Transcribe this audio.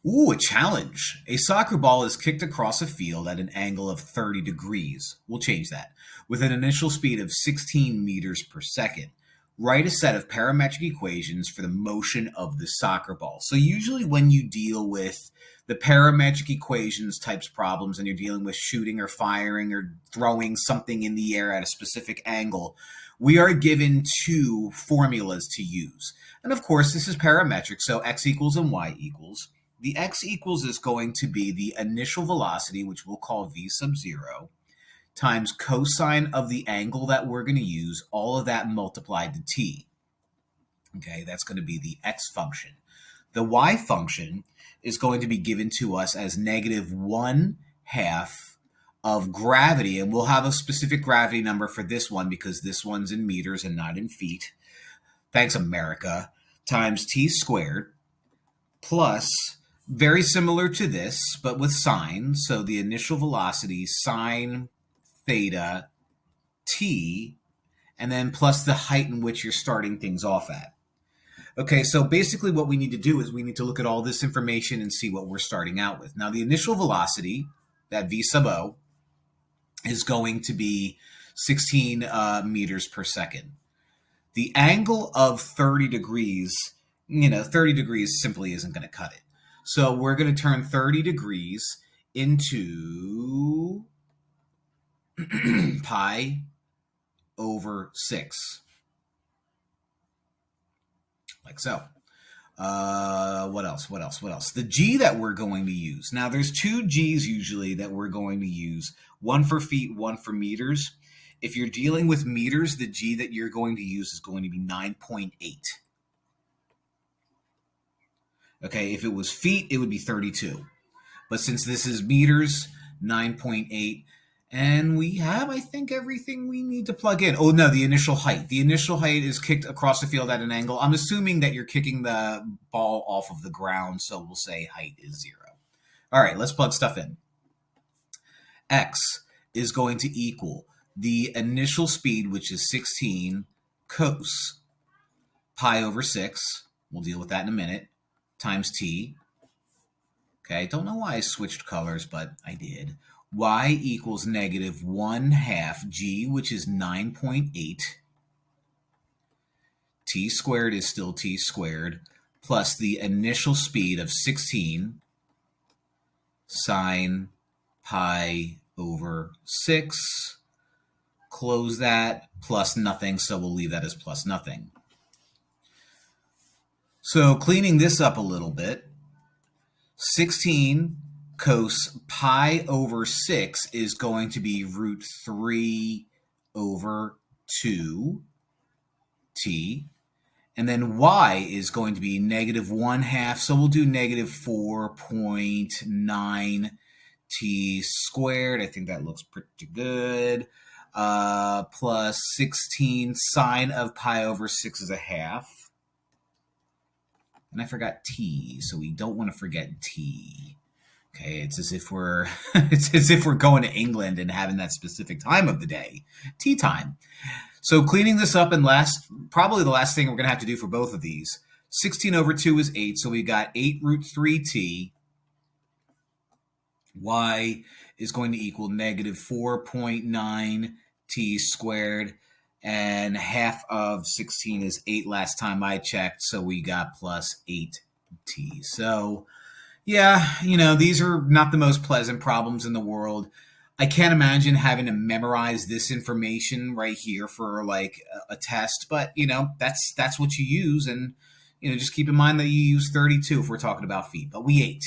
Ooh, a challenge. A soccer ball is kicked across a field at an angle of 30 degrees. We'll change that. With an initial speed of 16 meters per second. Write a set of parametric equations for the motion of the soccer ball. So usually when you deal with the parametric equations types problems and you're dealing with shooting or firing or throwing something in the air at a specific angle, we are given two formulas to use. And of course, this is parametric, so x equals and y equals. The x equals is going to be the initial velocity, which we'll call v sub 0, times cosine of the angle that we're going to use, all of that multiplied to t. Okay, that's going to be the x function. The y function is going to be given to us as negative 1/2 of gravity, and we'll have a specific gravity number for this one because this one's in meters and not in feet. Thanks, America. Times t squared plus, very similar to this, but with sine. So the initial velocity, sine theta t, and then plus the height in which you're starting things off at. Okay, so basically what we need to do is we need to look at all this information and see what we're starting out with. Now the initial velocity, that v sub o, is going to be 16 meters per second. The angle of 30 degrees, 30 degrees simply isn't going to cut it. So we're going to turn 30 degrees into pi over 6. Like so. What else? The g that we're going to use. Now, there's two g's usually that we're going to use. One for feet, one for meters. If you're dealing with meters, the g that you're going to use is going to be 9.8. Okay, if it was feet, it would be 32. But since this is meters, 9.8. And we have, I think, everything we need to plug in. Oh, no, the initial height. The initial height is kicked across the field at an angle. I'm assuming that you're kicking the ball off of the ground, so we'll say height is 0. All right, let's plug stuff in. X is going to equal the initial speed, which is 16 cos pi over 6. We'll deal with that in a minute. Times t. Okay, don't know why I switched colors, but I did. Y equals negative 1/2 g, which is 9.8. T squared is still t squared, plus the initial speed of 16 sine pi over 6. Close that, plus nothing, so we'll leave that as plus nothing. So cleaning this up a little bit, 16 cos pi over 6 is going to be root 3 over 2 t. And then y is going to be negative 1/2. So we'll do negative 4.9 t squared. I think that looks pretty good. Plus 16 sine of pi over 6 is 1/2. And I forgot t, so we don't want to forget t. Okay, it's as if we're going to England and having that specific time of the day, tea time. So cleaning this up, and probably the last thing we're going to have to do for both of these. 16 over 2 is 8, so we got 8 root 3t. Y is going to equal negative 4.9 t squared, and half of 16 is 8 last time I checked, so we got plus 8t. So yeah, these are not the most pleasant problems in the world. I can't imagine having to memorize this information right here for like a test, but that's what you use, and just keep in mind that you use 32 if we're talking about feet. But we ate.